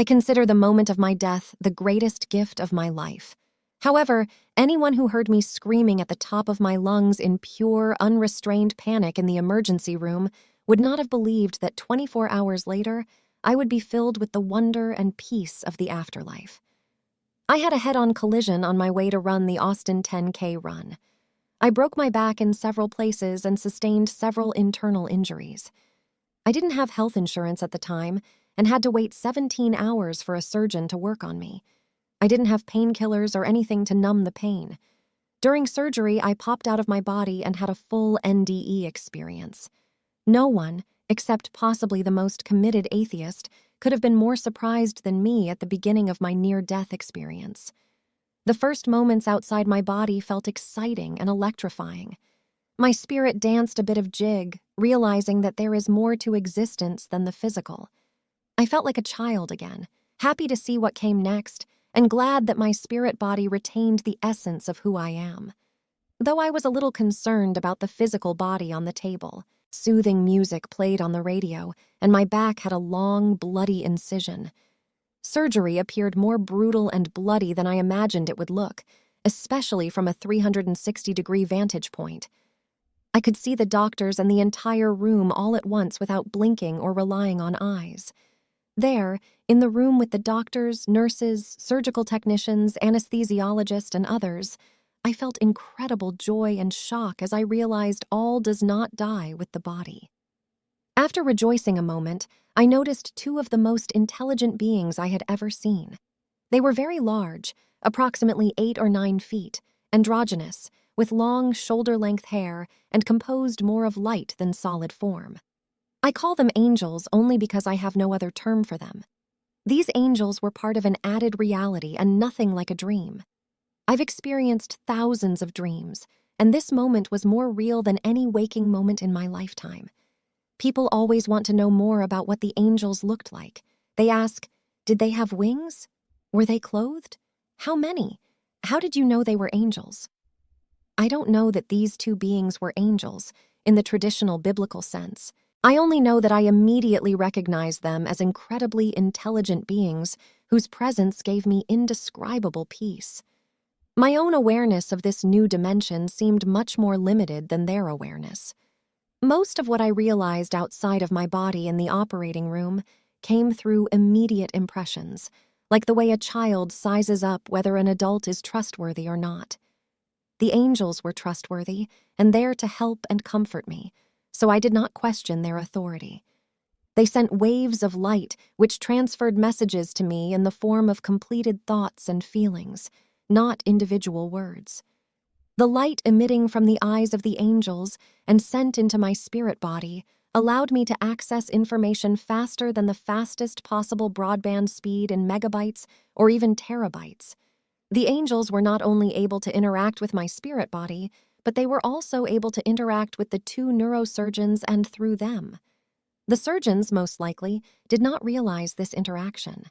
I consider the moment of my death the greatest gift of my life. However, anyone who heard me screaming at the top of my lungs in pure, unrestrained panic in the emergency room would not have believed that 24 hours later, I would be filled with the wonder and peace of the afterlife. I had a head-on collision on my way to run the Austin 10K run. I broke my back in several places and sustained several internal injuries. I didn't have health insurance at the time and had to wait 17 hours for a surgeon to work on me. I didn't have painkillers or anything to numb the pain. During surgery, I popped out of my body and had a full NDE experience. No one, except possibly the most committed atheist, could have been more surprised than me at the beginning of my near-death experience. The first moments outside my body felt exciting and electrifying. My spirit danced a bit of jig, realizing that there is more to existence than the physical. I felt like a child again, happy to see what came next, and glad that my spirit body retained the essence of who I am. Though I was a little concerned about the physical body on the table, soothing music played on the radio, and my back had a long, bloody incision. Surgery appeared more brutal and bloody than I imagined it would look, especially from a 360-degree vantage point. I could see the doctors and the entire room all at once without blinking or relying on eyes. There, in the room with the doctors, nurses, surgical technicians, anesthesiologists, and others, I felt incredible joy and shock as I realized all does not die with the body. After rejoicing a moment, I noticed two of the most intelligent beings I had ever seen. They were very large, approximately 8 or 9 feet, androgynous, with long shoulder-length hair and composed more of light than solid form. I call them angels only because I have no other term for them. These angels were part of an added reality and nothing like a dream. I've experienced thousands of dreams, and this moment was more real than any waking moment in my lifetime. People always want to know more about what the angels looked like. They ask, did they have wings? Were they clothed? How many? How did you know they were angels? I don't know that these two beings were angels, in the traditional biblical sense. I only know that I immediately recognized them as incredibly intelligent beings whose presence gave me indescribable peace. My own awareness of this new dimension seemed much more limited than their awareness. Most of what I realized outside of my body in the operating room came through immediate impressions, like the way a child sizes up whether an adult is trustworthy or not. The angels were trustworthy and there to help and comfort me, so I did not question their authority. They sent waves of light which transferred messages to me in the form of completed thoughts and feelings, not individual words. The light emitting from the eyes of the angels and sent into my spirit body allowed me to access information faster than the fastest possible broadband speed in megabytes or even terabytes. The angels were not only able to interact with my spirit body, but they were also able to interact with the 2 neurosurgeons and through them. The surgeons, most likely, did not realize this interaction.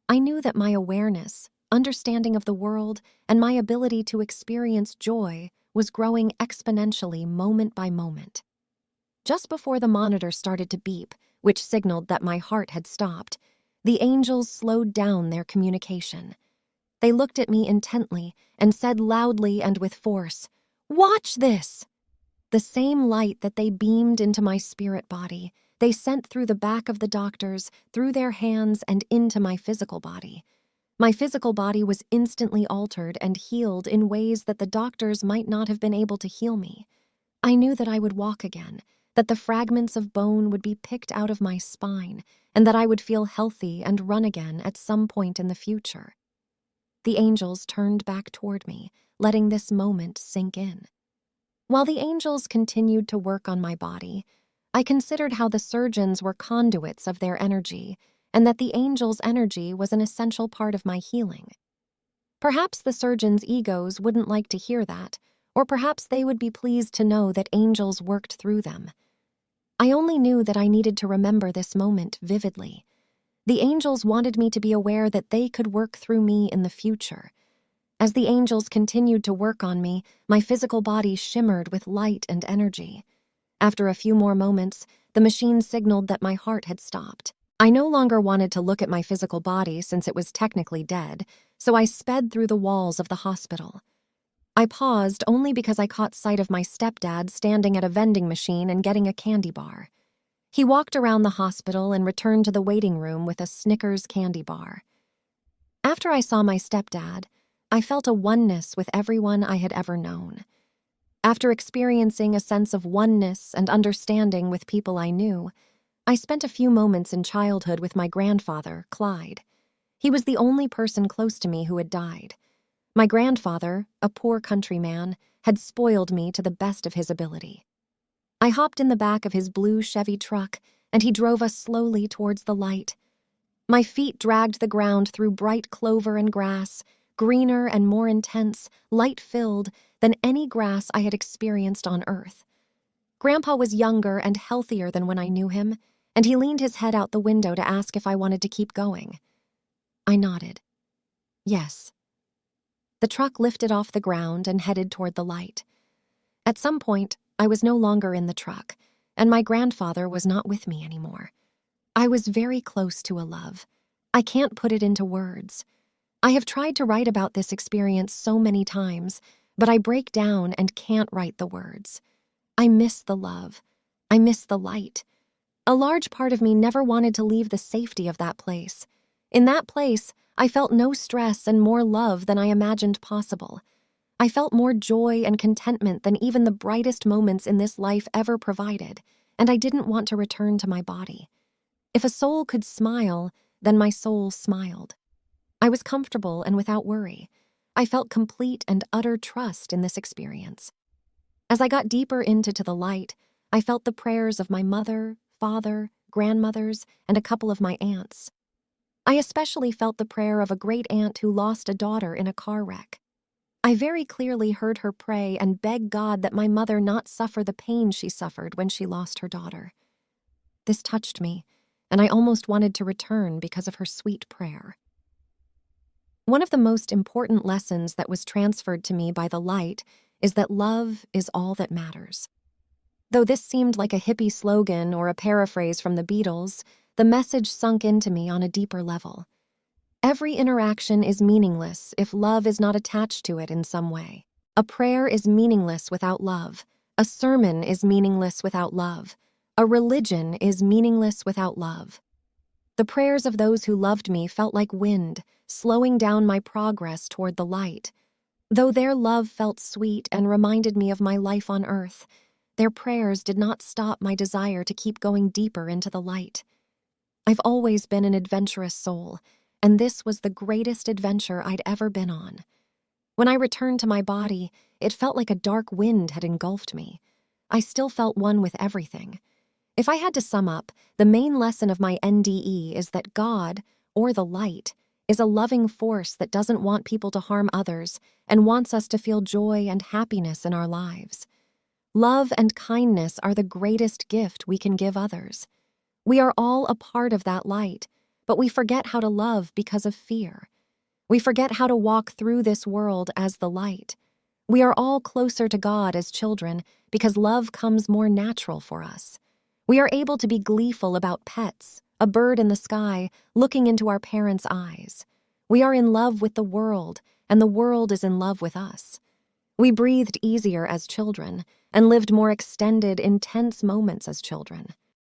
I knew that my awareness, understanding of the world, and my ability to experience joy was growing exponentially moment by moment. Just before the monitor started to beep, which signaled that my heart had stopped, the angels slowed down their communication. They looked at me intently and said loudly and with force, "Watch this!" The same light that they beamed into my spirit body, they sent through the back of the doctors, through their hands, and into my physical body. My physical body was instantly altered and healed in ways that the doctors might not have been able to heal me. I knew that I would walk again, that the fragments of bone would be picked out of my spine, and that I would feel healthy and run again at some point in the future. The angels turned back toward me, letting this moment sink in. While the angels continued to work on my body, I considered how the surgeons were conduits of their energy, and that the angels' energy was an essential part of my healing. Perhaps the surgeons' egos wouldn't like to hear that, or perhaps they would be pleased to know that angels worked through them. I only knew that I needed to remember this moment vividly. The angels wanted me to be aware that they could work through me in the future. As the angels continued to work on me, my physical body shimmered with light and energy. After a few more moments, the machine signaled that my heart had stopped. I no longer wanted to look at my physical body since it was technically dead, so I sped through the walls of the hospital. I paused only because I caught sight of my stepdad standing at a vending machine and getting a candy bar. He walked around the hospital and returned to the waiting room with a Snickers candy bar. After I saw my stepdad, I felt a oneness with everyone I had ever known. After experiencing a sense of oneness and understanding with people I knew, I spent a few moments in childhood with my grandfather, Clyde. He was the only person close to me who had died. My grandfather, a poor countryman, had spoiled me to the best of his ability. I hopped in the back of his blue Chevy truck, and he drove us slowly towards the light. My feet dragged the ground through bright clover and grass, greener and more intense, light-filled than any grass I had experienced on Earth. Grandpa was younger and healthier than when I knew him, and he leaned his head out the window to ask if I wanted to keep going. I nodded. Yes. The truck lifted off the ground and headed toward the light. At some point, I was no longer in the truck, and my grandfather was not with me anymore. I was very close to a love. I can't put it into words. I have tried to write about this experience so many times, but I break down and can't write the words. I miss the love. I miss the light. A large part of me never wanted to leave the safety of that place. In that place, I felt no stress and more love than I imagined possible. I felt more joy and contentment than even the brightest moments in this life ever provided, and I didn't want to return to my body. If a soul could smile, then my soul smiled. I was comfortable and without worry. I felt complete and utter trust in this experience. As I got deeper into the light, I felt the prayers of my mother, father, grandmothers, and a couple of my aunts. I especially felt the prayer of a great-aunt who lost a daughter in a car wreck. I very clearly heard her pray and beg God that my mother not suffer the pain she suffered when she lost her daughter. This touched me, and I almost wanted to return because of her sweet prayer. One of the most important lessons that was transferred to me by the light is that love is all that matters. Though this seemed like a hippie slogan or a paraphrase from the Beatles, the message sunk into me on a deeper level. Every interaction is meaningless if love is not attached to it in some way. A prayer is meaningless without love. A sermon is meaningless without love. A religion is meaningless without love. The prayers of those who loved me felt like wind, slowing down my progress toward the light. Though their love felt sweet and reminded me of my life on earth, their prayers did not stop my desire to keep going deeper into the light. I've always been an adventurous soul, and this was the greatest adventure I'd ever been on. When I returned to my body, it felt like a dark wind had engulfed me. I still felt one with everything. If I had to sum up, the main lesson of my NDE is that God, or the light, is a loving force that doesn't want people to harm others and wants us to feel joy and happiness in our lives. Love and kindness are the greatest gift we can give others. We are all a part of that light, but we forget how to love because of fear. We forget how to walk through this world as the light. We are all closer to God as children because love comes more natural for us. We are able to be gleeful about pets, a bird in the sky, looking into our parents' eyes. We are in love with the world, and the world is in love with us. We breathed easier as children and lived more extended, intense moments as children.